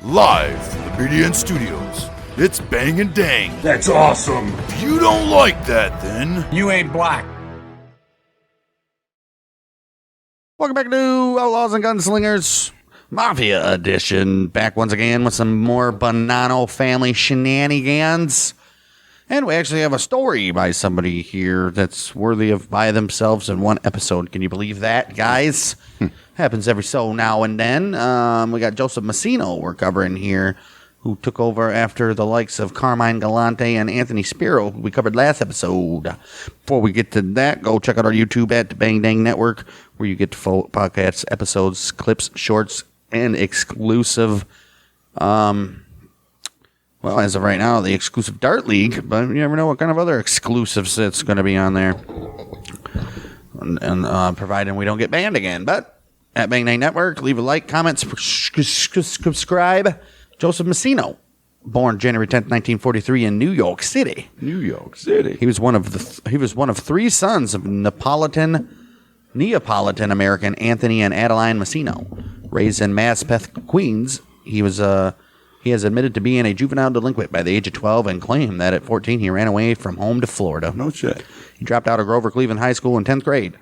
Live from the BDN Studios, it's Bang and Dang. That's awesome. If you don't like that, then You ain't black. Welcome back to Outlaws and Gunslingers Mafia Edition. Back once again with some more Bonanno family shenanigans. And we actually have a story by somebody here that's worthy of by themselves in one episode. Can you believe that, guys? Happens every so now and then. We got Joseph Massino we're covering here, who took over after the likes of Carmine Galante and Anthony Spiro, who we covered last episode. Before we get to that, go check out our YouTube at the Bang Dang Network, where you get full podcasts, episodes, clips, shorts, and exclusive, well, as of right now, the exclusive Dart League, but you never know what kind of other exclusives it's going to be on there. And providing we don't get banned again. But at Bang Dang Network, leave a like, comment, subscribe. Joseph Massino, born January 10th, 1943 in New York City. New York City. He was one of three sons of Neapolitan American Anthony and Adeline Massino. Raised in Maspeth, Queens, he has admitted to being a juvenile delinquent by the age of 12 and claimed that at 14 he ran away from home to Florida. No shit. He dropped out of Grover Cleveland High School in 10th grade.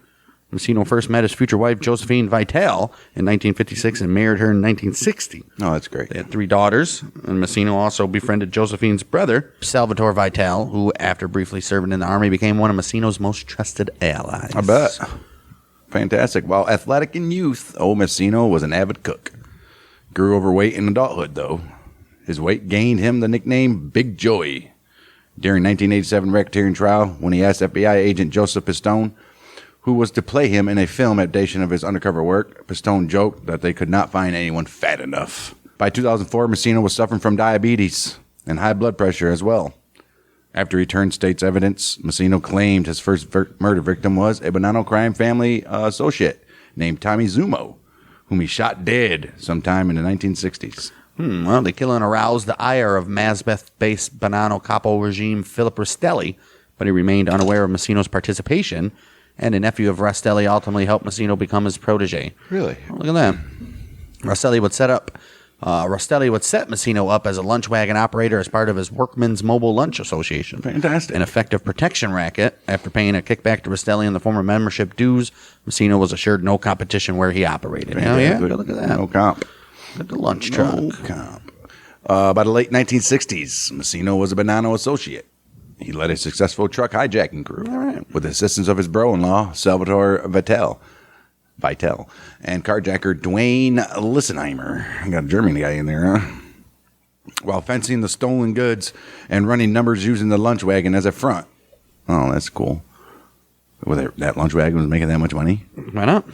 Massino first met his future wife, Josephine Vitale, in 1956 and married her in 1960. Oh, that's great. They had 3 daughters, and Massino also befriended Josephine's brother, Salvatore Vitale, who, after briefly serving in the Army, became one of Massino's most trusted allies. I bet. Fantastic. While athletic in youth, old Massino was an avid cook. Grew overweight in adulthood, though. His weight gained him the nickname Big Joey. During 1987 racketeering trial, when he asked FBI agent Joseph Pistone, who was to play him in a film adaptation of his undercover work, Pistone joked that they could not find anyone fat enough. By 2004, Massino was suffering from diabetes and high blood pressure as well. After he turned state's evidence, Massino claimed his first murder victim was a Bonanno crime family associate named Tommy Zumo, whom he shot dead sometime in the 1960s. Well, the killing aroused the ire of Mazbeth-based Bonanno capo regime Philip Rastelli, but he remained unaware of Massino's participation, and a nephew of Rastelli ultimately helped Massino become his protege. Really? Oh, look at that. Rastelli would set Massino up as a lunch wagon operator as part of his Workmen's Mobile Lunch Association. Fantastic. An effective protection racket. After paying a kickback to Rastelli in the form of membership dues, Massino was assured no competition where he operated. Fantastic. Yeah, look at that. No comp. Look at the lunch truck. No comp. By the late 1960s, Massino was a Bonanno associate. He led a successful truck hijacking crew with the assistance of his bro-in-law, Salvatore Vitale, and carjacker Dwayne Lissenheimer. I got a German guy in there, huh? While fencing the stolen goods and running numbers using the lunch wagon as a front. Oh, that's cool. Whether that lunch wagon was making that much money? Why not?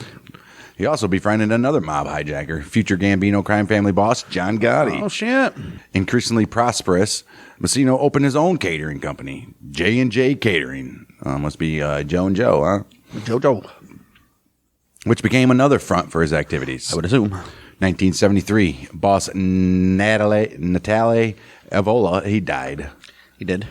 He also befriended another mob hijacker, future Gambino crime family boss, John Gotti. Oh, shit. Increasingly prosperous, Massino opened his own catering company, J&J Catering. Must be Joe and Joe, huh? Joe. Which became another front for his activities. I would assume. 1973, boss Natale Evola, he died. He did.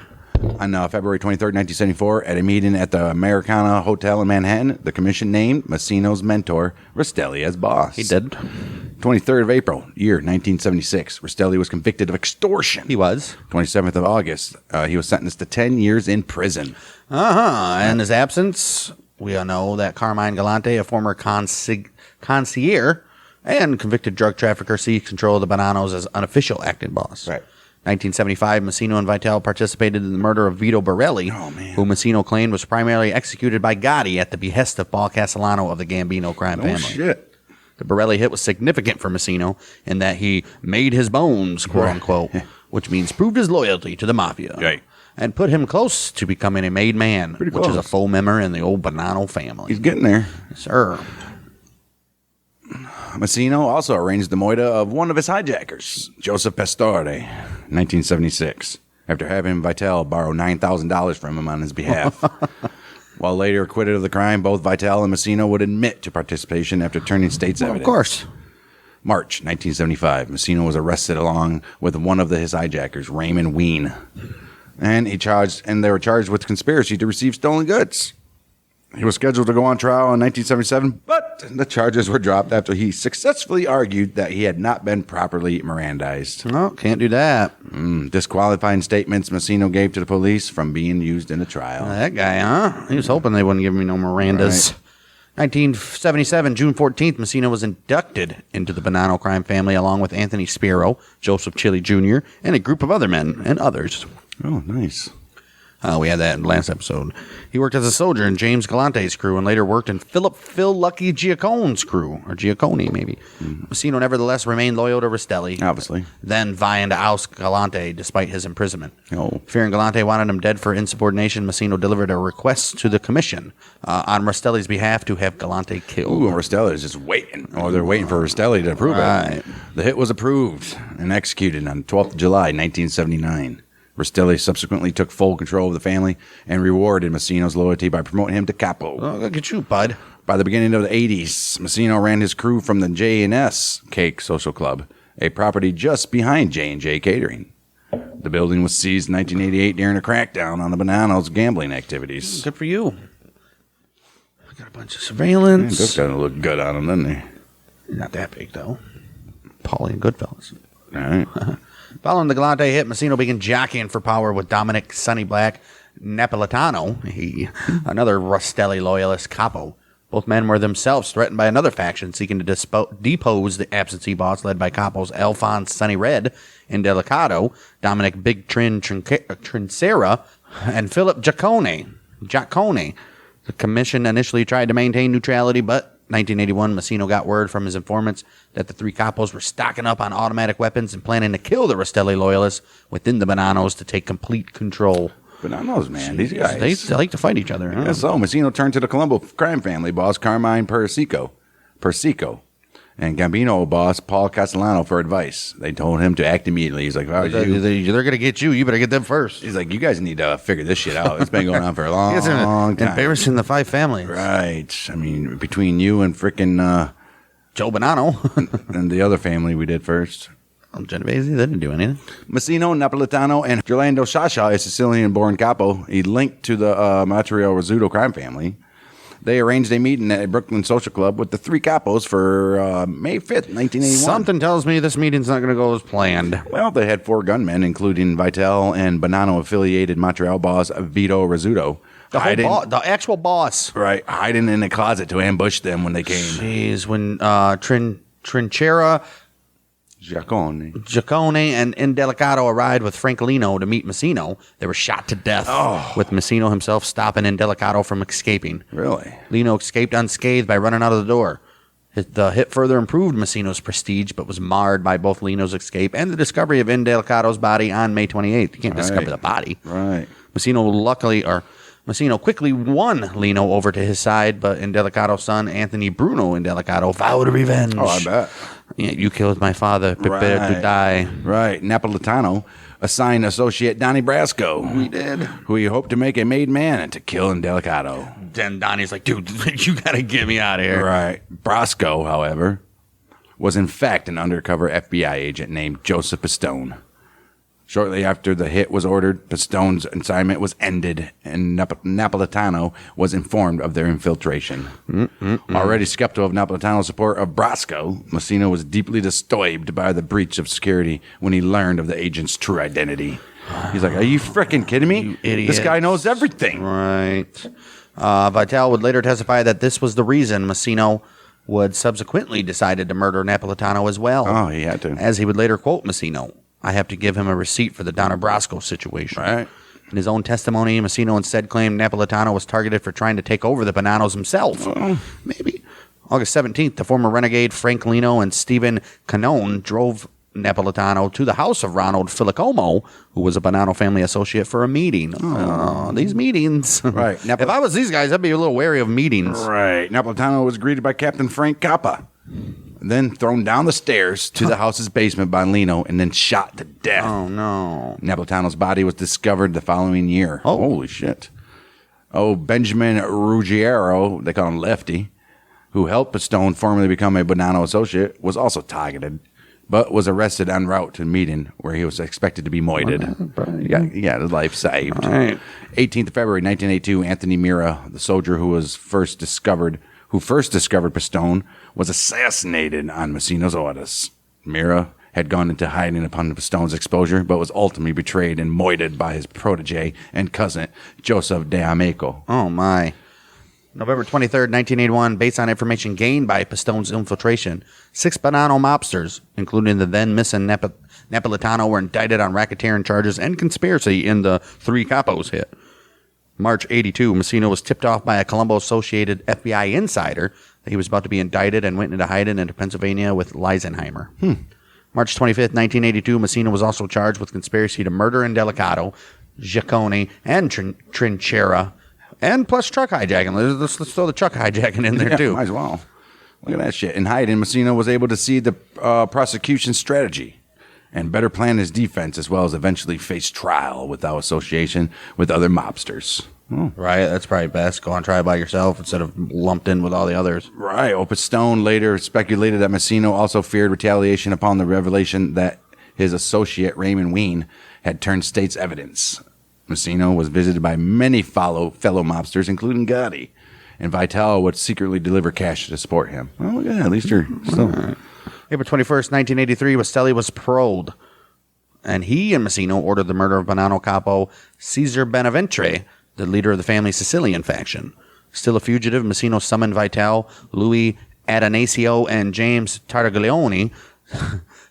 On February 23rd, 1974, at a meeting at the Americana Hotel in Manhattan, the commission named Massino's mentor, Rastelli, as boss. He did. 23rd of April, year 1976, Rastelli was convicted of extortion. He was. 27th of August, he was sentenced to 10 years in prison. In his absence, we all know that Carmine Galante, a former concierge and convicted drug trafficker, seized control of the Bonannos as unofficial acting boss. Right. 1975, Massino and Vitale participated in the murder of Vito Borelli, who Massino claimed was primarily executed by Gotti at the behest of Paul Castellano of the Gambino crime family. Shit. The Borelli hit was significant for Massino in that he made his bones, quote-unquote, which means proved his loyalty to the Mafia, right, and put him close to becoming a made man, which is a full member in the old Bonanno family. He's getting there. Yes, sir. Massino also arranged the moida of one of his hijackers, Joseph Pastore, 1976, after having Vitale borrow $9,000 from him on his behalf. While later acquitted of the crime, both Vitale and Massino would admit to participation after turning state's evidence. Of course. March 1975, Massino was arrested along with one of his hijackers, Raymond Ween. And they were charged with conspiracy to receive stolen goods. He was scheduled to go on trial in 1977, but the charges were dropped after he successfully argued that he had not been properly Mirandized. No, can't do that. Disqualifying statements Massino gave to the police from being used in the trial. That guy, huh? He was hoping they wouldn't give me no Mirandas. Right. 1977, June 14th, Massino was inducted into the Bonanno crime family along with Anthony Spiro, Joseph Chili Jr., and a group of other men and others. Oh, nice. We had that in the last episode. He worked as a soldier in James Galante's crew and later worked in Phil Lucky Giacone's crew, or Giacone maybe. Massino nevertheless remained loyal to Rastelli. Obviously. Then vying to oust Galante despite his imprisonment. Oh. Fearing Galante wanted him dead for insubordination, Massino delivered a request to the commission on Rastelli's behalf to have Galante killed. Ooh, and Rastelli is just waiting. Or they're waiting for Rastelli to approve it. The hit was approved and executed on 12th of July, 1979. Rastelli subsequently took full control of the family and rewarded Massino's loyalty by promoting him to capo. Oh, look at you, bud. By the beginning of the 80s, Massino ran his crew from the J&S Cake Social Club, a property just behind J&J Catering. The building was seized in 1988 during a crackdown on the Bonanno's gambling activities. Good for you. I got a bunch of surveillance. That's got to look good on him, doesn't he? Not that big, though. Paulie and Goodfellas. All right. Following the Galante hit, Massino began jockeying for power with Dominic Sonny Black Napolitano, another Rastelli loyalist capo. Both men were themselves threatened by another faction seeking to depose the absentee boss led by capos Alphonse Sonny Red Indelicato, Dominic Big Trincera, and Philip Giacone. The commission initially tried to maintain neutrality, but 1981, Massino got word from his informants that the three capos were stocking up on automatic weapons and planning to kill the Rastelli loyalists within the Bonannos to take complete control. Bonannos, man. These guys. They like to fight each other. Huh? Yeah, so Massino turned to the Colombo crime family boss, Carmine Persico, and Gambino boss, Paul Castellano, for advice. They told him to act immediately. He's like, if I was you, they're going to get you. You better get them first. He's like, you guys need to figure this shit out. It's been going on for a long time. Embarrassing the five families. Right. I mean, between you and frickin' Joe Bonanno. and the other family we did first. Genovese, they didn't do anything. Massino, Napolitano, and Gerlando Sciascia, a Sicilian-born capo, he linked to the Material Rizzuto crime family. They arranged a meeting at a Brooklyn social club with the three capos for May 5th, 1981. Something tells me this meeting's not going to go as planned. Well, they had four gunmen, including Vitale and Bonanno-affiliated Montreal boss Vito Rizzuto. The actual boss. Right, hiding in a closet to ambush them when they came. Jeez, when Trincera, Giacone, and Indelicato arrived with Francolino to meet Massino, they were shot to death, with Massino himself stopping Indelicato from escaping. Really? Lino escaped unscathed by running out of the door. The hit further improved Massino's prestige, but was marred by both Lino's escape and the discovery of Indelicato's body on May 28th. You can't discover the body. Right. Massino quickly won Lino over to his side, but Indelicato's son, Anthony Bruno Indelicato, vowed revenge. Oh, I bet. Yeah, you killed my father. Prepare to die. Right. Napolitano assigned associate Donnie Brasco. We did. Who he hoped to make a made man and to kill Indelicato. Then Donnie's like, dude, you got to get me out of here. Right. Brasco, however, was in fact an undercover FBI agent named Joseph Pistone. Shortly after the hit was ordered, Pistone's assignment was ended, and Napolitano was informed of their infiltration. Already skeptical of Napolitano's support of Brasco, Massino was deeply disturbed by the breach of security when he learned of the agent's true identity. He's like, are you freaking kidding me? You idiot. This guy knows everything. Right. Vitale would later testify that this was the reason Massino would subsequently decided to murder Napolitano as well. Oh, he had to. As he would later quote Massino, I have to give him a receipt for the Donna Brasco situation. Right. In his own testimony, Massino instead claimed Napolitano was targeted for trying to take over the Bonannos himself. Maybe. August 17th, the former renegade Francolino and Stephen Canone drove Napolitano to the house of Ronald Filicomo, who was a Bonanno family associate, for a meeting. These meetings. Right. If I was these guys, I'd be a little wary of meetings. Right. Napolitano was greeted by Captain Frank Cappa, then thrown down the stairs to the house's basement by Lino, and then shot to death. Oh, no. Napolitano's body was discovered the following year. Oh, holy shit. Oh, Benjamin Ruggiero, they call him Lefty, who helped Pistone formerly become a Bonanno associate, was also targeted. but was arrested en route to Meaden, where he was expected to be moited. Yeah, his life saved. Right. 18th of February, 1982, Anthony Mira, the soldier who first discovered Pistone, was assassinated on Massino's orders. Mira had gone into hiding upon Pistone's exposure, but was ultimately betrayed and moited by his protege and cousin, Joseph D'Amico. Oh, my. November 23rd, 1981, based on information gained by Pistone's infiltration, 6 Bonanno mobsters, including the then missing Napolitano, were indicted on racketeering charges and conspiracy in the 3 Capos hit. March 82, Massino was tipped off by a Colombo-associated FBI insider that he was about to be indicted and went into hiding into Pennsylvania with Leisenheimer. March 25th, 1982, Massino was also charged with conspiracy to murder Indelicato, Giacone, and Trinchera, and plus truck hijacking. Let's throw the truck hijacking in there, too. Might as well. Look at that shit. In hiding, Massino was able to see the prosecution strategy and better plan his defense, as well as eventually face trial without association with other mobsters. Right, that's probably best. Go on trial by yourself instead of lumped in with all the others. Right. Pistone later speculated that Massino also feared retaliation upon the revelation that his associate Raymond Ween had turned state's evidence. Massino was visited by many fellow mobsters, including Gotti, and Vitale would secretly deliver cash to support him. Well, look at that. At least you're still... Right. April 21st, 1983, Rastelli was paroled, and he and Massino ordered the murder of Bonanno capo Caesar Beneventre, the leader of the family's Sicilian faction. Still a fugitive, Massino summoned Vitale, Louis Adanasio, and James Tartaglione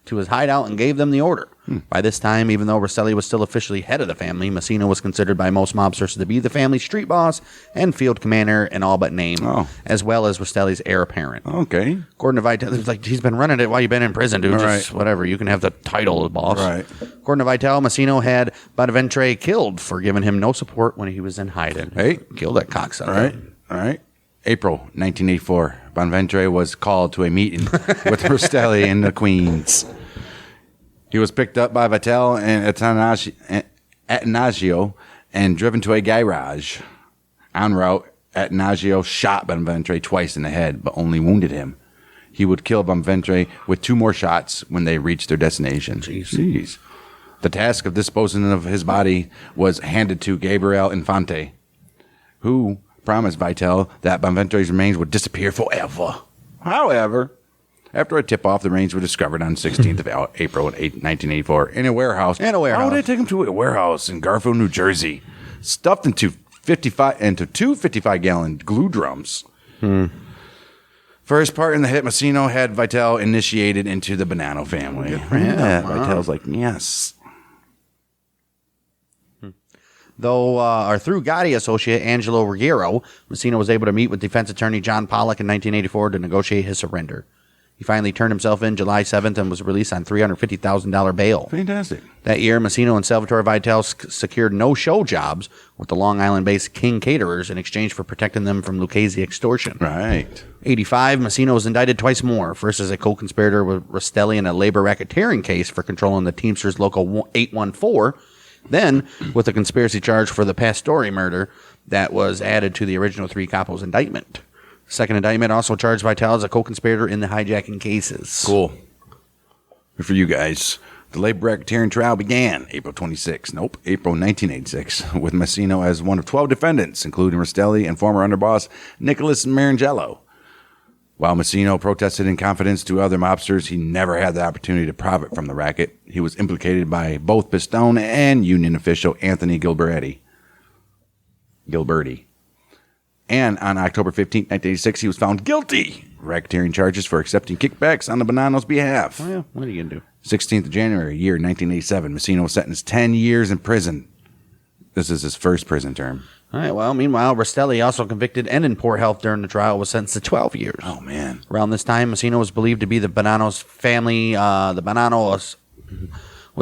to his hideout and gave them the order. By this time, even though Rastelli was still officially head of the family, Massino was considered by most mobsters to be the family's street boss and field commander in all but name, as well as Rastelli's heir apparent. Okay. According to Vitale, it's like, he's been running it while you've been in prison, dude. Right. Just whatever. You can have the title of boss. Right. According to Vitale, Massino had Bonaventre killed for giving him no support when he was in hiding. Hey. Killed that cocksucker. All right. April 1984. Bonaventre was called to a meeting with Rastelli and the Queens. He was picked up by Vitale and Atanasio and driven to a garage. En route, Atanasio shot Bonaventre twice in the head, but only wounded him. He would kill Bonaventre with 2 more shots when they reached their destination. Jeez. The task of disposing of his body was handed to Gabriel Infante, who promised Vitale that Bonaventre's remains would disappear forever. However, after a tip-off, the remains were discovered on 16th of April 1984 in a warehouse. Why would they take him to a warehouse in Garfield, New Jersey, stuffed into 2 55-gallon glue drums? For his part in the hit, Massino had Vitale initiated into the Bonanno family. Vitale's like, yes. Though through Gotti associate Angelo Ruggiero, Massino was able to meet with defense attorney John Pollock in 1984 to negotiate his surrender. He finally turned himself in July 7th and was released on $350,000 bail. Fantastic. That year, Massino and Salvatore Vitale secured no-show jobs with the Long Island-based King Caterers in exchange for protecting them from Lucchese extortion. Right. 85, Massino was indicted twice more, first as a co-conspirator with Rastelli in a labor racketeering case for controlling the Teamsters Local 814, then with a conspiracy charge for the Pastore murder that was added to the original 3 Capos indictment. Second indictment also charged Vitale as a co-conspirator in the hijacking cases. Cool. Good for you guys. The labor racketeering trial began April 1986, with Massino as one of 12 defendants, including Rastelli and former underboss Nicholas Marangello. While Massino protested in confidence to other mobsters, he never had the opportunity to profit from the racket. He was implicated by both Pistone and union official Anthony Gilberti. And on October 15, 1986, he was found guilty of racketeering charges for accepting kickbacks on the Bonanno's behalf. Oh, yeah. What are you going to do? 16th of January, year 1987, Massino was sentenced 10 years in prison. This is his first prison term. All right, well, meanwhile, Rastelli, also convicted and in poor health during the trial, was sentenced to 12 years. Oh, man. Around this time, Massino was believed to be the Bonanno's family, was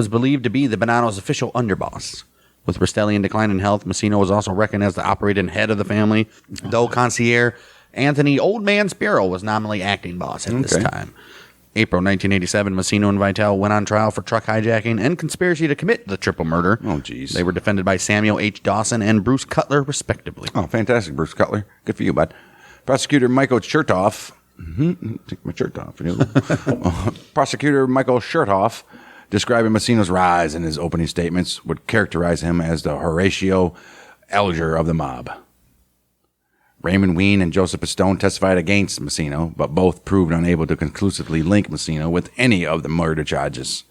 believed to be the Bonanno's official underboss. With Rastelli in decline in health, Massino was also reckoned as the operating head of the family, though concierge Anthony Old Man Spiro was nominally acting boss at this time. April 1987, Massino and Vitale went on trial for truck hijacking and conspiracy to commit the triple murder. Oh, jeez. They were defended by Samuel H. Dawson and Bruce Cutler, respectively. Oh, fantastic, Bruce Cutler. Good for you, bud. Prosecutor Michael Chertoff Take my shirt off. Prosecutor Michael Chertoff, describing Massino's rise in his opening statements, would characterize him as the Horatio Alger of the mob. Raymond Ween and Joseph Pistone testified against Massino, but both proved unable to conclusively link Massino with any of the murder charges.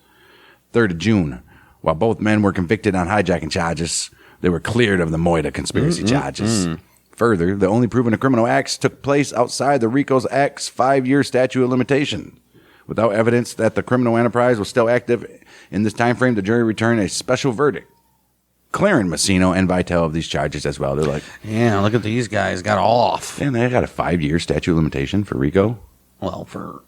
3rd of June, while both men were convicted on hijacking charges, they were cleared of the Moida conspiracy charges. Further, the only proven criminal acts took place outside the RICO's Act's 5-year statute of limitation. Without evidence that the criminal enterprise was still active in this time frame, the jury returned a special verdict, clearing Massino and Vitale of these charges as well. They're like, yeah, look at these guys, got off. and they got a 5-year statute of limitation for RICO. Well, for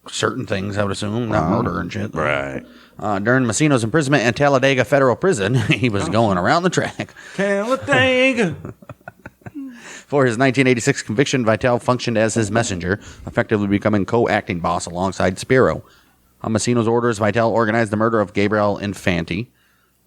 certain things, I would assume, not murder and shit. Right. During Massino's imprisonment in Talladega Federal Prison, he was going around the track. Talladega. For his 1986 conviction, Vitale functioned as his messenger, effectively becoming co-acting boss alongside Spiro. On Massino's orders, Vitale organized the murder of Gabriel Infanti,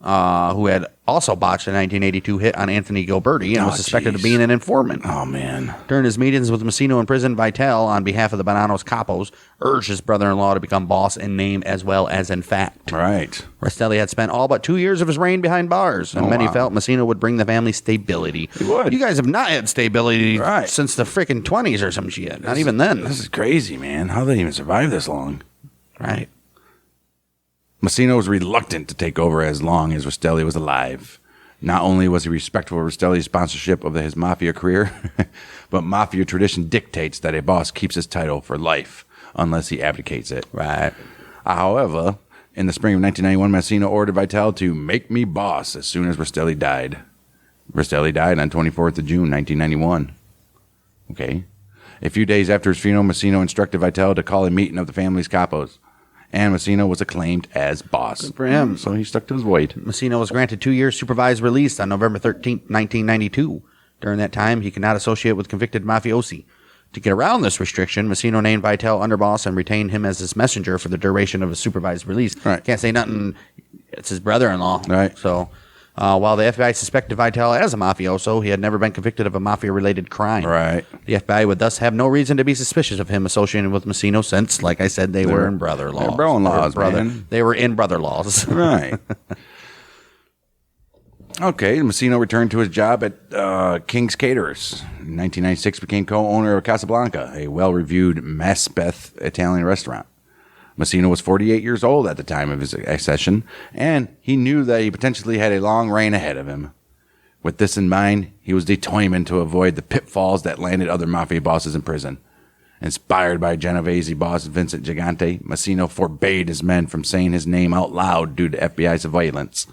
who had also botched a 1982 hit on Anthony Gilberti and was suspected of being an informant. Oh, man. During his meetings with Massino in prison, Vitale, on behalf of the Bonanno's capos, urged his brother-in-law to become boss in name as well as in fact. Right. Rastelli had spent all but 2 years of his reign behind bars, and many felt Massino would bring the family stability. He would. You guys have not had stability Right. since the freaking 20s or some shit. Not even then. This is crazy, man. How did they even survive this long? Right. Massino was reluctant to take over as long as Rastelli was alive. Not only was he respectful of Rastelli's sponsorship of his Mafia career, but Mafia tradition dictates that a boss keeps his title for life unless he abdicates it. Right. However, in the spring of 1991, Massino ordered Vitale to make me boss as soon as Rastelli died. Rastelli died on 24th of June, 1991. Okay. A few days after his funeral, Massino instructed Vitale to call a meeting of the family's capos, and Massino was acclaimed as boss. Good for him. So he stuck to his word. Massino was granted 2 years supervised release on November 13, 1992. During that time, he could not associate with convicted mafiosi. To get around this restriction, Massino named Vitale underboss and retained him as his messenger for the duration of his supervised release. Right. Can't say nothing. It's his brother-in-law. Right. So, while the FBI suspected Vitale as a mafioso, he had never been convicted of a mafia-related crime. Right. The FBI would thus have no reason to be suspicious of him associating with Massino since, like I said, they were in brother-laws. They're bro-in-laws, man. They were in brother-laws. Right. Okay, Massino returned to his job at King's Caterers. In 1996, became co-owner of Casablanca, a well-reviewed Macbeth Italian restaurant. Massino was 48 years old at the time of his accession, and he knew that he potentially had a long reign ahead of him. With this in mind, he was determined to avoid the pitfalls that landed other mafia bosses in prison. Inspired by Genovese boss Vincent Gigante, Massino forbade his men from saying his name out loud due to FBI surveillance.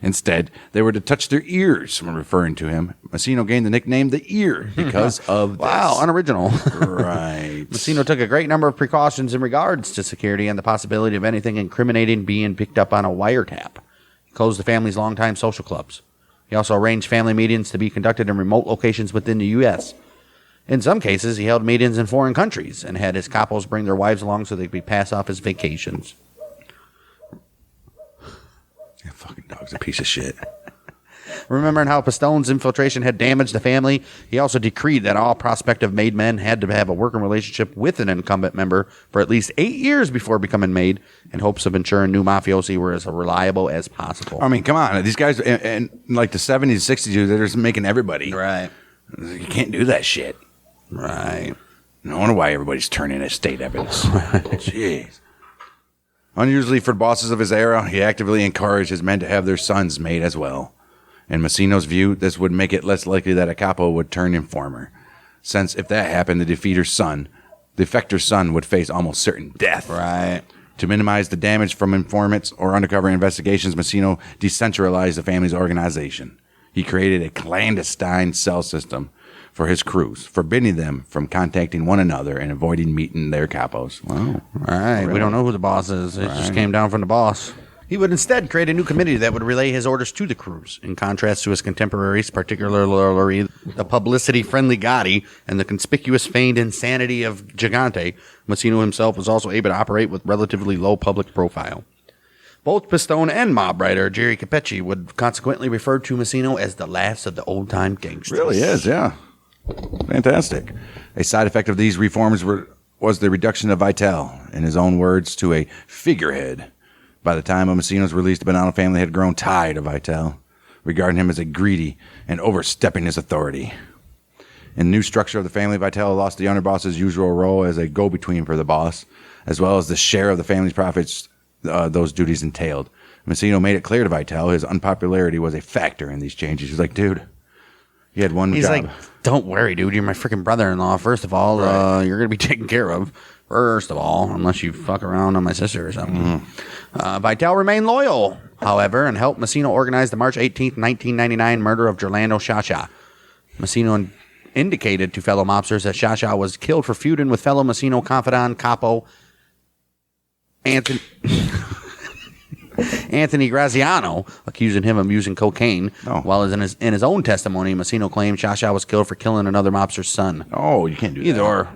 Instead, they were to touch their ears when referring to him. Massino gained the nickname The Ear because of this. Wow, unoriginal. Right. Massino took a great number of precautions in regards to security and the possibility of anything incriminating being picked up on a wiretap. He closed the family's longtime social clubs. He also arranged family meetings to be conducted in remote locations within the U.S. In some cases, he held meetings in foreign countries and had his capos bring their wives along so they could pass off his vacations. That fucking dog's a piece of shit. Remembering how Pistone's infiltration had damaged the family, he also decreed that all prospective made men had to have a working relationship with an incumbent member for at least 8 years before becoming made, in hopes of ensuring new mafiosi were as reliable as possible. I mean, come on. These guys in like the 70s, 60s, they're just making everybody. Right. You can't do that shit. Right. No wonder why everybody's turning in state evidence. Jeez. Unusually for bosses of his era, he actively encouraged his men to have their sons made as well. In Massino's view, this would make it less likely that a capo would turn informer, since if that happened, the defector's son would face almost certain death. Right. To minimize the damage from informants or undercover investigations, Massino decentralized the family's organization. He created a clandestine cell system for his crews, forbidding them from contacting one another and avoiding meeting their capos. Wow. Right. Really? We don't know who the boss is. It just came down from the boss. He would instead create a new committee that would relay his orders to the crews, in contrast to his contemporaries, particularly the publicity-friendly Gotti and the conspicuous feigned insanity of Gigante. Massino himself was also able to operate with relatively low public profile. Both Pistone and mob writer Jerry Capecci would consequently refer to Massino as the last of the old-time gangsters. Really is, yeah. Fantastic. A side effect of these reforms was the reduction of Vitale, in his own words, to a figurehead. By the time of Massino's release, the Bonanno family had grown tired of Vitale, regarding him as a greedy and overstepping his authority. In the new structure of the family, Vitale lost the underboss's usual role as a go-between for the boss, as well as the share of the family's profits those duties entailed. Massino made it clear to Vitale his unpopularity was a factor in these changes. He's like, dude, you had one job. He's like, don't worry, dude. You're my freaking brother-in-law. First of all, you're going to be taken care of. First of all, unless you fuck around on my sister or something. Vitale remained loyal, however, and helped Massino organize the March 18th, 1999 murder of Gerlando Sciascia. Massino indicated to fellow mobsters that Sciascia was killed for feuding with fellow Massino confidant capo Anthony Graziano, accusing him of using cocaine. While in his own testimony, Massino claimed Sciascia was killed for killing another mobster's son. Oh, you can't do Either that. or.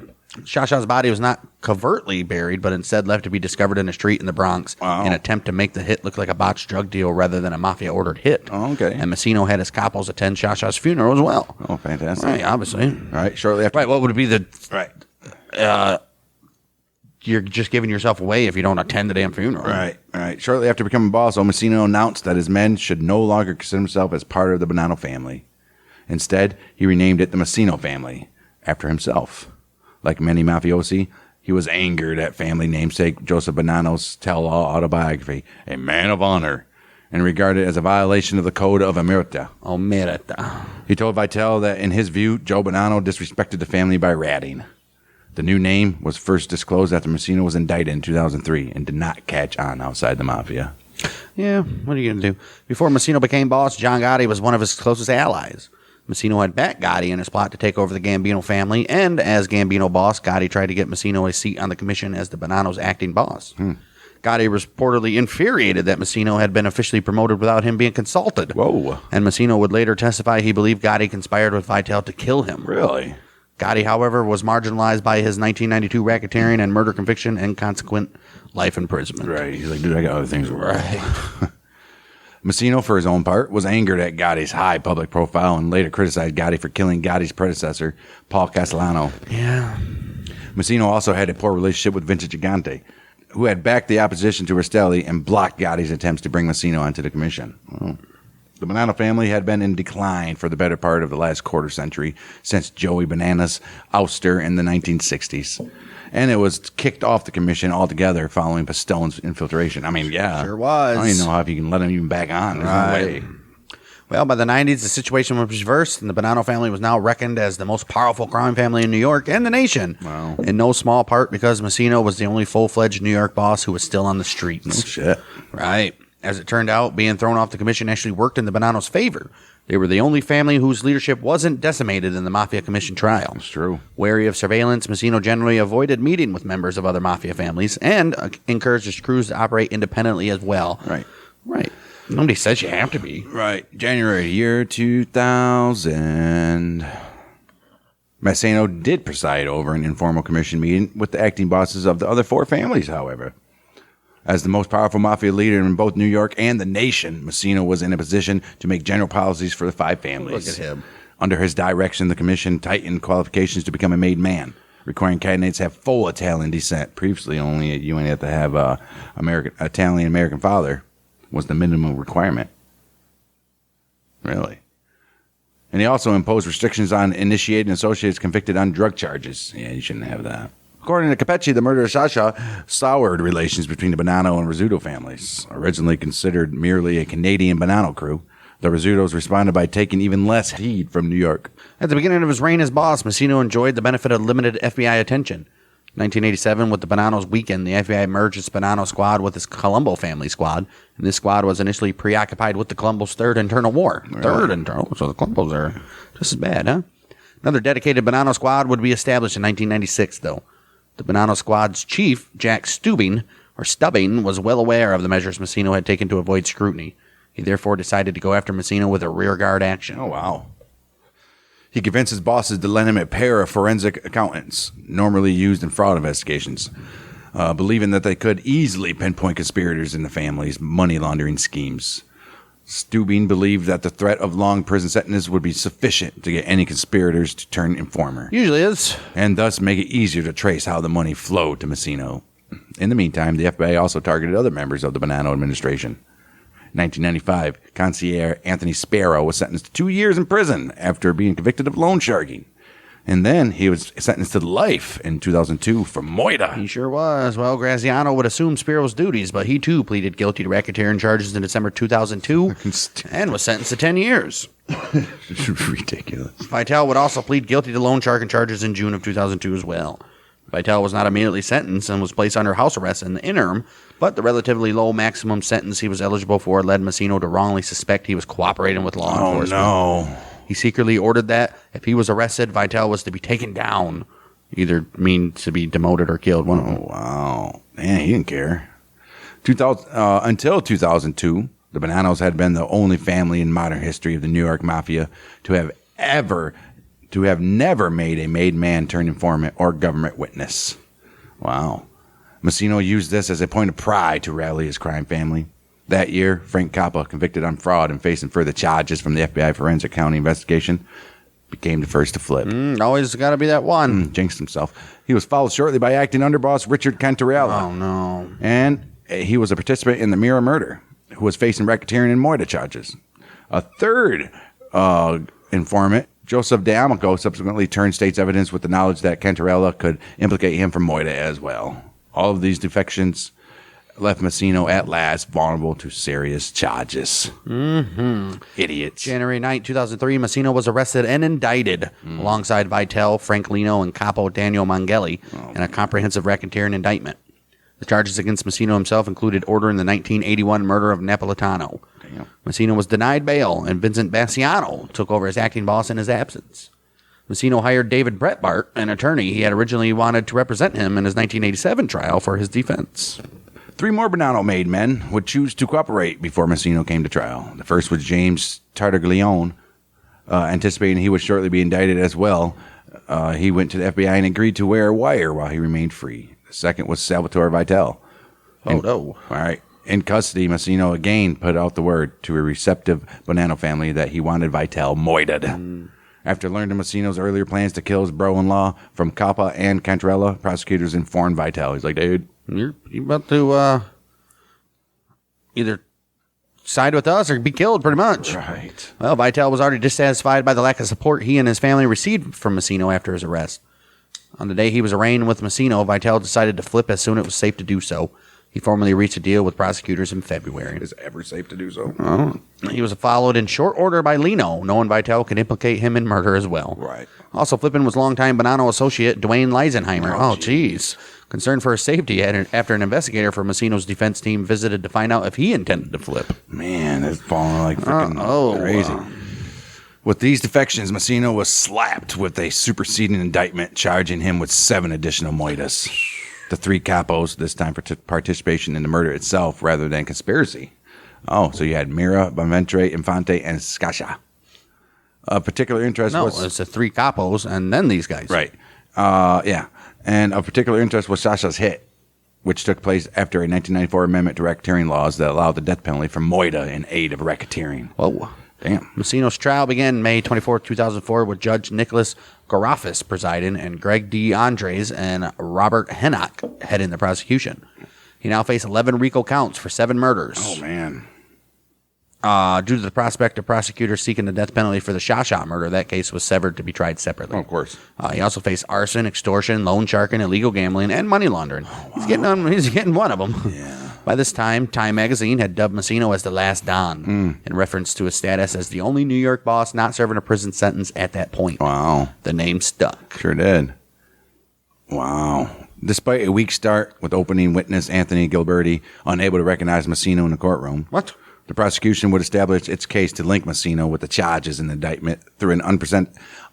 Sciascia's body was not covertly buried, but instead left to be discovered in a street in the Bronx in an attempt to make the hit look like a botched drug deal rather than a mafia-ordered hit. Oh, okay. And Massino had his capos attend Sciascia's funeral as well. Oh, fantastic. Right, obviously. All right, shortly after. Right, what would be the... Right. You're just giving yourself away if you don't attend the damn funeral. Right. Shortly after becoming boss, Massino announced that his men should no longer consider himself as part of the Bonanno family. Instead, he renamed it the Massino family, after himself. Like many mafiosi, he was angered at family namesake Joseph Bonanno's tell-all autobiography, A Man of Honor, and regarded it as a violation of the code of omerta. Omerta. He told Vitale that, in his view, Joe Bonanno disrespected the family by ratting. The new name was first disclosed after Massino was indicted in 2003 and did not catch on outside the Mafia. Yeah, what are you going to do? Before Massino became boss, John Gotti was one of his closest allies. Massino had backed Gotti in his plot to take over the Gambino family, and as Gambino boss, Gotti tried to get Massino a seat on the commission as the Bonanno's acting boss. Gotti reportedly infuriated that Massino had been officially promoted without him being consulted. Whoa. And Massino would later testify he believed Gotti conspired with Vitale to kill him. Really? Gotti, however, was marginalized by his 1992 racketeering and murder conviction and consequent life imprisonment. Right. He's like, dude, I got other things to worry about. Right. Massino, for his own part, was angered at Gotti's high public profile and later criticized Gotti for killing Gotti's predecessor, Paul Castellano. Yeah. Massino also had a poor relationship with Vincent Gigante, who had backed the opposition to Rastelli and blocked Gotti's attempts to bring Massino onto the commission. Oh. The Bonanno family had been in decline for the better part of the last quarter century since Joey Bonanno's ouster in the 1960s. And it was kicked off the commission altogether following Pistone's infiltration. I mean, yeah. Sure was. I don't even know how if you can let him even back on. There's no way. Well, by the 90s, the situation was reversed, and the Bonanno family was now reckoned as the most powerful crime family in New York and the nation. Wow. In no small part because Massino was the only full-fledged New York boss who was still on the streets. Oh, shit. Right. As it turned out, being thrown off the commission actually worked in the Bonanno's favor. They were the only family whose leadership wasn't decimated in the Mafia Commission trial. That's true. Wary of surveillance, Massino generally avoided meeting with members of other Mafia families and encouraged his crews to operate independently as well. Right. Nobody says you have to be. Right. January year 2000. Massino did preside over an informal commission meeting with the acting bosses of the other four families, however. As the most powerful mafia leader in both New York and the nation, Massino was in a position to make general policies for the five families. Look at him. Under his direction, the commission tightened qualifications to become a made man, requiring candidates to have full Italian descent. Previously, only you only have to have Italian-American father was the minimum requirement. Really? And he also imposed restrictions on initiated and associates convicted on drug charges. Yeah, you shouldn't have that. According to Capecci, the murder of Sciascia soured relations between the Bonanno and Rizzuto families. Originally considered merely a Canadian Bonanno crew, the Rizzutos responded by taking even less heed from New York. At the beginning of his reign as boss, Massino enjoyed the benefit of limited FBI attention. 1987, with the Bonannos' weekend, the FBI merged its Bonanno squad with its Colombo family squad, and this squad was initially preoccupied with the Colombo's third internal war. Really? Third internal? So the Colombos are just as bad, huh? Another dedicated Bonanno squad would be established in 1996, though. The Bonanno squad's chief, Jack Stubbing, was well aware of the measures Massino had taken to avoid scrutiny. He therefore decided to go after Massino with a rearguard action. Oh, wow. He convinced his bosses to lend him a pair of forensic accountants, normally used in fraud investigations, believing that they could easily pinpoint conspirators in the family's money laundering schemes. Stubing believed that the threat of long prison sentences would be sufficient to get any conspirators to turn informer, Usually is. and thus make it easier to trace how the money flowed to Massino. In the meantime, the FBI also targeted other members of the Bonanno administration. In 1995, concierge Anthony Sparrow was sentenced to 2 years in prison after being convicted of loan sharking. And then he was sentenced to life in 2002 for moida. He sure was. Well, Graziano would assume Sparrow's duties, but he too pleaded guilty to racketeering charges in December 2002 and was sentenced to 10 years. Ridiculous. Vitale would also plead guilty to loan sharking charges in June of 2002 as well. Vitale was not immediately sentenced and was placed under house arrest in the interim, but the relatively low maximum sentence he was eligible for led Massino to wrongly suspect he was cooperating with law enforcement. Oh, no. He secretly ordered that if he was arrested, Vitale was to be taken down, either mean to be demoted or killed. One of them. Oh, wow. Man, he didn't care. Until 2002, the Bonannos had been the only family in modern history of the New York Mafia to have never made a made man turn informant or government witness. Wow. Massino used this as a point of pride to rally his crime family. That year, Frank Coppa, convicted on fraud and facing further charges from the FBI Forensic County investigation, became the first to flip. Always got to be that one. Jinxed himself. He was followed shortly by acting underboss Richard Cantarella. Oh, no. And he was a participant in the Mira murder, who was facing racketeering and moida charges. A third informant, Joseph D'Amico, subsequently turned state's evidence with the knowledge that Cantarella could implicate him for moida as well. All of these defections left Massino at last vulnerable to serious charges. Idiots. January 9, 2003, Massino was arrested and indicted alongside Vitale, Frank Lino, and Capo Daniel Mangeli in a comprehensive racketeering indictment. The charges against Massino himself included ordering the 1981 murder of Napolitano. Damn. Massino was denied bail, and Vincent Bassiano took over as acting boss in his absence. Massino hired David Breitbart, an attorney he had originally wanted to represent him in his 1987 trial for his defense. 3 more Bonanno-made men would choose to cooperate before Massino came to trial. The first was James Tartaglione, anticipating he would shortly be indicted as well. He went to the FBI and agreed to wear a wire while he remained free. The second was Salvatore Vitale. Oh, no. All right. In custody, Massino again put out the word to a receptive Bonanno family that he wanted Vitale moided. After learning Massino's earlier plans to kill his bro-in-law from Coppa and Cantarella, prosecutors informed Vitale. He's like, dude, You're about to either side with us or be killed, pretty much. right. Well, Vitale was already dissatisfied by the lack of support he and his family received from Massino after his arrest. On the day he was arraigned with Massino, Vitale decided to flip as soon as it was safe to do so. He formally reached a deal with prosecutors in February. Is it ever safe to do so? He was followed in short order by Lino, knowing Vitale could implicate him in murder as well. Right. Also flipping was longtime Bonanno associate Dwayne Leisenheimer. Oh, jeez. Concerned for his safety after an investigator from Massino's defense team visited to find out if he intended to flip. Man, it's falling like freaking crazy. With these defections, Massino was slapped with a superseding indictment charging him with 7 additional moidas. The 3 capos, this time for participation in the murder itself rather than conspiracy. Oh, so you had Mira, Bonaventure, Infante, and Scaccia. A particular interest was... No, it's the 3 capos and then these guys. Right. Yeah. And of particular interest was Sasha's hit, which took place after a 1994 amendment to racketeering laws that allowed the death penalty for moida in aid of racketeering. Whoa. Damn. Massino's trial began May 24, 2004, with Judge Nicholas Garofis presiding and Greg D. Andres and Robert Hennock heading the prosecution. He now faced 11 RICO counts for 7 murders. Oh, man. Due to the prospect of prosecutors seeking the death penalty for the Shasha murder, that case was severed to be tried separately. Oh, of course. He also faced arson, extortion, loan sharking, illegal gambling, and money laundering. Oh, wow. He's getting one of them. Yeah. By this time, Time magazine had dubbed Massino as the last Don, in reference to his status as the only New York boss not serving a prison sentence at that point. Wow. The name stuck. Sure did. Wow. Despite a weak start with opening witness Anthony Gilberti unable to recognize Massino in the courtroom. What? The prosecution would establish its case to link Massino with the charges in the indictment through an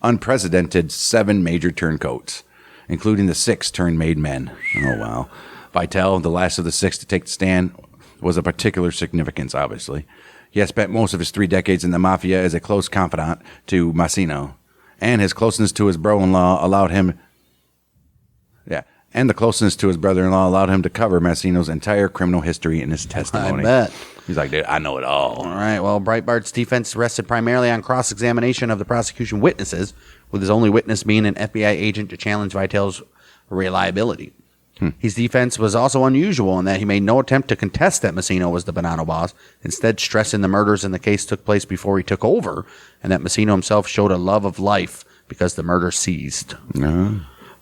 unprecedented 7 major turncoats, including the 6 turn-made men. Oh, wow. Vitale, the last of the 6 to take the stand, was of particular significance, obviously. He had spent most of his 3 decades in the Mafia as a close confidant to Massino, and his closeness to his bro-in-law allowed him and the closeness to his brother-in-law allowed him to cover Massino's entire criminal history in his testimony. I bet. He's like, dude, I know it all. All right. Well, Breitbart's defense rested primarily on cross-examination of the prosecution witnesses, with his only witness being an FBI agent to challenge Vitale's reliability. His defense was also unusual in that he made no attempt to contest that Massino was the Bonanno boss, instead stressing the murders in the case took place before he took over, and that Massino himself showed a love of life because the murder ceased.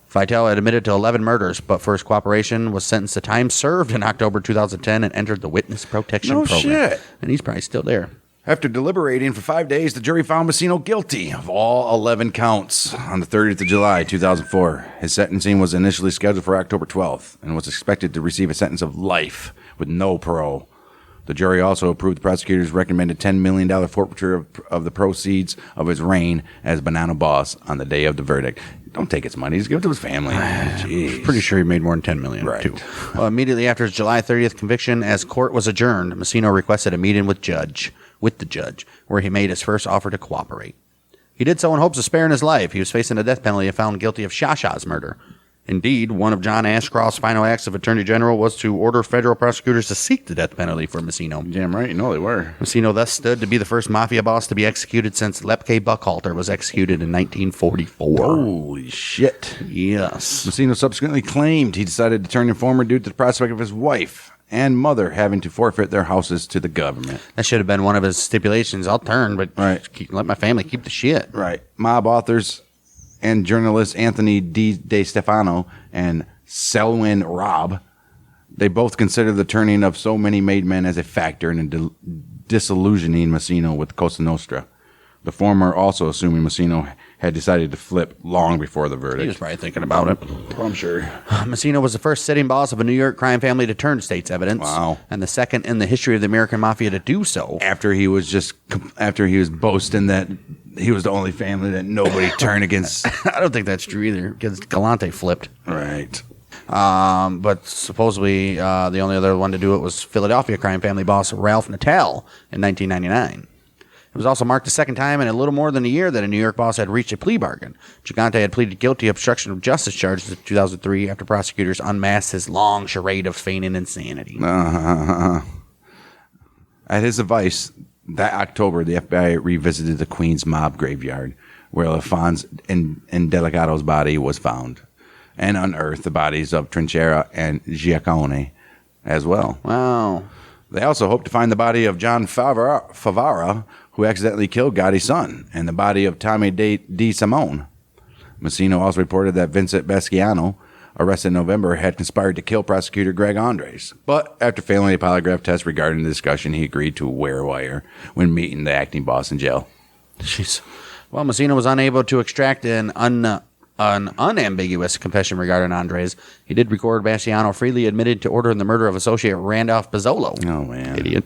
Vitale had admitted to 11 murders, but for his cooperation was sentenced to time served in October 2010 and entered the witness protection program. Shit. And he's probably still there. After deliberating for 5 days, the jury found Massino guilty of all 11 counts on the 30th of July, 2004. His sentencing was initially scheduled for October 12th and was expected to receive a sentence of life with no parole. The jury also approved the prosecutor's recommended $10 million forfeiture of the proceeds of his reign as Bonanno boss on the day of the verdict. Don't take his money. Just give it to his family. Jeez. Pretty sure he made more than $10 million, right. too. Well, immediately after his July 30th conviction, as court was adjourned, Massino requested a meeting with the judge, where he made his first offer to cooperate. He did so in hopes of sparing his life. He was facing the death penalty and found guilty of Shasha's murder. Indeed, one of John Ashcroft's final acts of Attorney General was to order federal prosecutors to seek the death penalty for Massino. Damn right, they were. Massino thus stood to be the first mafia boss to be executed since Lepke Buckhalter was executed in 1944. Holy shit. Yes. Massino subsequently claimed he decided to turn informer due to the prospect of his wife and mother having to forfeit their houses to the government. That should have been one of his stipulations. I'll turn, but right. Let my family keep the shit. Right. Mob authors and journalists Anthony De Stefano and Selwyn Robb, they both consider the turning of so many made men as a factor in disillusioning Massino with Cosa Nostra. The former also assuming Massino had decided to flip long before the verdict. He was probably thinking about it. I'm sure. Massino was the first sitting boss of a New York crime family to turn state's evidence. Wow. And the second in the history of the American Mafia to do so. After he was boasting that he was the only family that nobody turned against. I don't think that's true either, because Galante flipped. Right. But supposedly the only other one to do it was Philadelphia crime family boss Ralph Natal in 1999. It was also marked the second time in a little more than a year that a New York boss had reached a plea bargain. Gigante had pleaded guilty of obstruction of justice charges in 2003 after prosecutors unmasked his long charade of feigning insanity. At his advice, that October, the FBI revisited the Queens mob graveyard, where LaFon's and Delicato's body was found, and unearthed the bodies of Trinchera and Giacone as well. Wow. They also hoped to find the body of John Favara, who accidentally killed Gotti's son, and the body of Tommy Di Simone. Massino also reported that Vincent Basciano, arrested in November, had conspired to kill prosecutor Greg Andres. But after failing a polygraph test regarding the discussion, he agreed to wear a wire when meeting the acting boss in jail. Jeez. Well, Massino was unable to extract an unambiguous confession regarding Andres. He did record Basciano freely admitted to ordering the murder of associate Randolph Pizzolo. Oh, man. Idiot.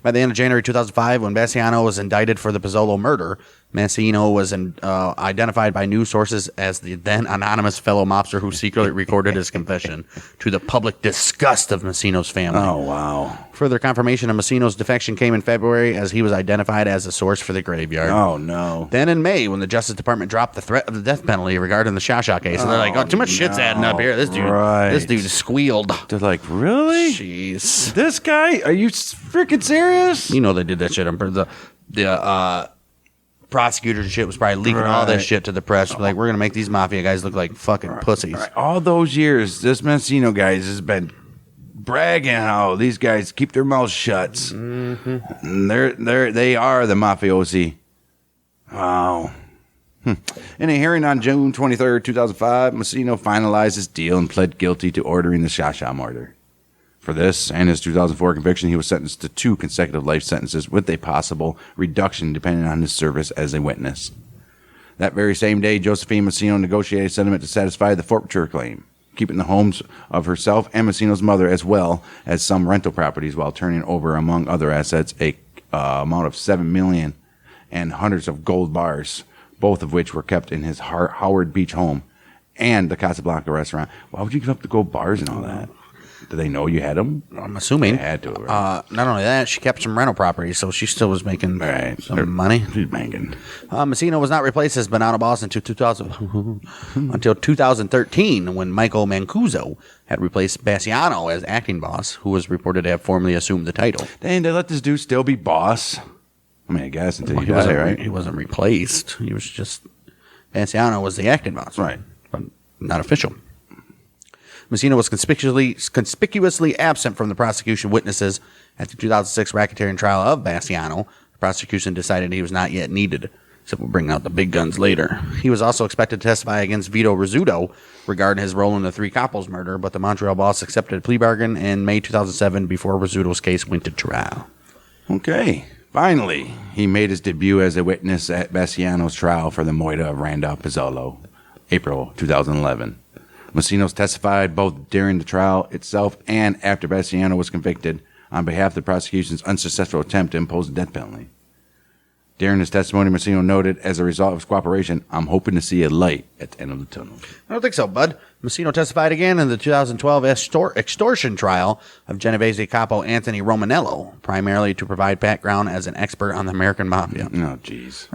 By the end of January 2005, when Basciano was indicted for the Pizzolo murder, Massino was identified by news sources as the then anonymous fellow mobster who secretly recorded his confession, to the public disgust of Massino's family. Oh, wow. Further confirmation of Massino's defection came in February, as he was identified as a source for the graveyard. Oh, no. Then in May, when the Justice Department dropped the threat of the death penalty regarding the Shasha case, and they're like, oh, too much shit's adding up here. This dude squealed. They're like, really? Jeez. This guy? Are you freaking serious? You know they did that shit. The prosecutors and shit was probably leaking all this shit to the press. Like, we're going to make these mafia guys look like fucking pussies. Right. All those years, this Massino guys has been bragging how these guys keep their mouths shut. Mm-hmm. And they are the mafiosi. Wow. In a hearing on June 23rd, 2005, Massino finalized his deal and pled guilty to ordering the Shasha murder. For this and his 2004 conviction, he was sentenced to 2 consecutive life sentences with a possible reduction depending on his service as a witness. That very same day, Josephine Massino negotiated a settlement to satisfy the forfeiture claim, keeping the homes of herself and Massino's mother as well as some rental properties, while turning over, among other assets, a amount of $7 million and hundreds of gold bars, both of which were kept in his Howard Beach home and the Casablanca restaurant. Why would you give up the gold bars and all that? Do they know you had them? I'm assuming. They had to, right? Not only that, she kept some rental properties, so she still was making some money. She's banking. Massino was not replaced as Bonanno boss until 2013, when Michael Mancuso had replaced Bassiano as acting boss, who was reported to have formally assumed the title. Dang, they let this dude still be boss? I mean, I guess until he died, right? He wasn't replaced. He was just... Bassiano was the acting boss. Right. But not official. Massino was conspicuously absent from the prosecution witnesses at the 2006 racketeering trial of Bassiano. The prosecution decided he was not yet needed, so we'll bring out the big guns later. He was also expected to testify against Vito Rizzuto regarding his role in the Three Couples murder, but the Montreal boss accepted a plea bargain in May 2007 before Rizzuto's case went to trial. Okay. Finally, he made his debut as a witness at Bassiano's trial for the Moida of Randolph Pizzolo, April 2011. Massino testified both during the trial itself and after Bassiano was convicted on behalf of the prosecution's unsuccessful attempt to impose the death penalty. During his testimony, Massino noted, as a result of his cooperation, I'm hoping to see a light at the end of the tunnel. I don't think so, bud. Massino testified again in the 2012 extortion trial of Genovese capo Anthony Romanello, primarily to provide background as an expert on the American Mafia. Oh, jeez.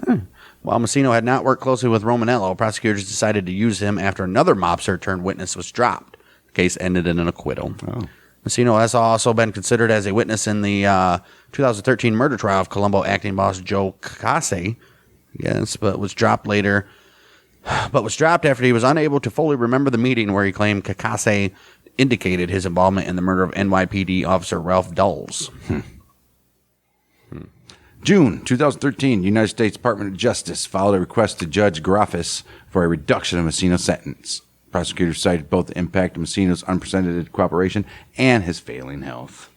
While Massino had not worked closely with Romanello, prosecutors decided to use him after another mobster turned witness was dropped. The case ended in an acquittal. Oh. Massino has also been considered as a witness in the 2013 murder trial of Colombo acting boss Joe Cacase, yes, but was dropped later. But was dropped after he was unable to fully remember the meeting where he claimed Cacase indicated his involvement in the murder of NYPD officer Ralph Dulles. June 2013, United States Department of Justice filed a request to Judge Grafis for a reduction of Massino's sentence. Prosecutors cited both the impact of Massino's unprecedented cooperation and his failing health.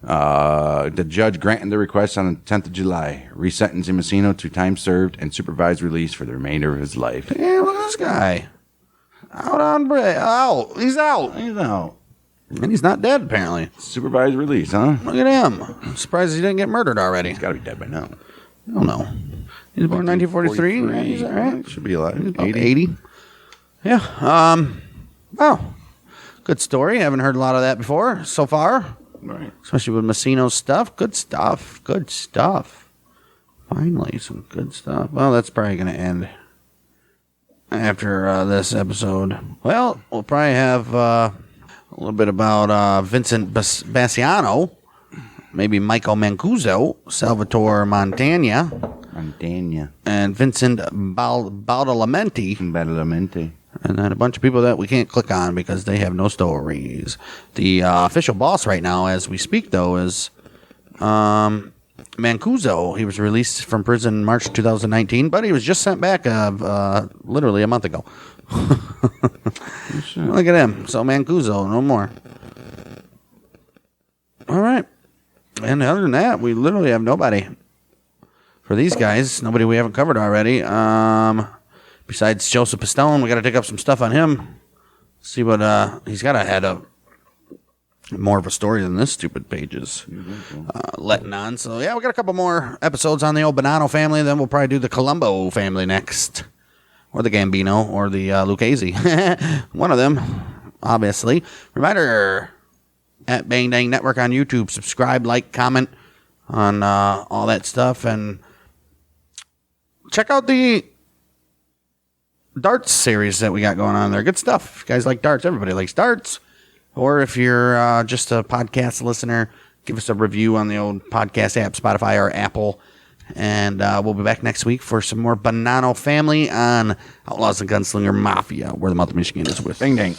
The judge granted the request on the 10th of July, resentencing Massino to time served and supervised release for the remainder of his life. Damn, look at this guy. Out on break. Out. He's out. He's out. And he's not dead, apparently. Supervised release, huh? Look at him. I'm surprised he didn't get murdered already. He's got to be dead by now. I don't know. He was born in 1943. Right? Is that right? Should be alive. 80. Yeah. Well, good story. Haven't heard a lot of that before so far. Right. Especially with Massino's stuff. Good stuff. Good stuff. Finally, some good stuff. Well, that's probably going to end after this episode. Well, we'll probably have a little bit about Vincent Bassiano, maybe Michael Mancuso, Salvatore Montagna, and Vincent Badalamenti. And then a bunch of people that we can't click on because they have no stories. The official boss right now, as we speak, though, is Mancuso. He was released from prison in March 2019, but he was just sent back literally a month ago. Look at him. So Mancuso, no more. All right. And other than that, we literally have nobody. For these guys, nobody we haven't covered already. Besides Joseph Pistone, we got to dig up some stuff on him. See what he's got to have more of a story than this stupid pages letting on. So yeah, we got a couple more episodes on the old Bonanno family. Then we'll probably do the Colombo family next, or the Gambino, or the Lucchese. One of them, obviously. Reminder at Bang Dang Network on YouTube. Subscribe, like, comment on all that stuff, and check out the darts series that we got going on there. Good stuff. If you guys like darts, everybody likes darts. Or if you're just a podcast listener, give us a review on the old podcast app, Spotify or Apple. And we'll be back next week for some more Bonanno family on Outlaws and Gunslinger Mafia, where the month of Michigan is with. Bang, dang.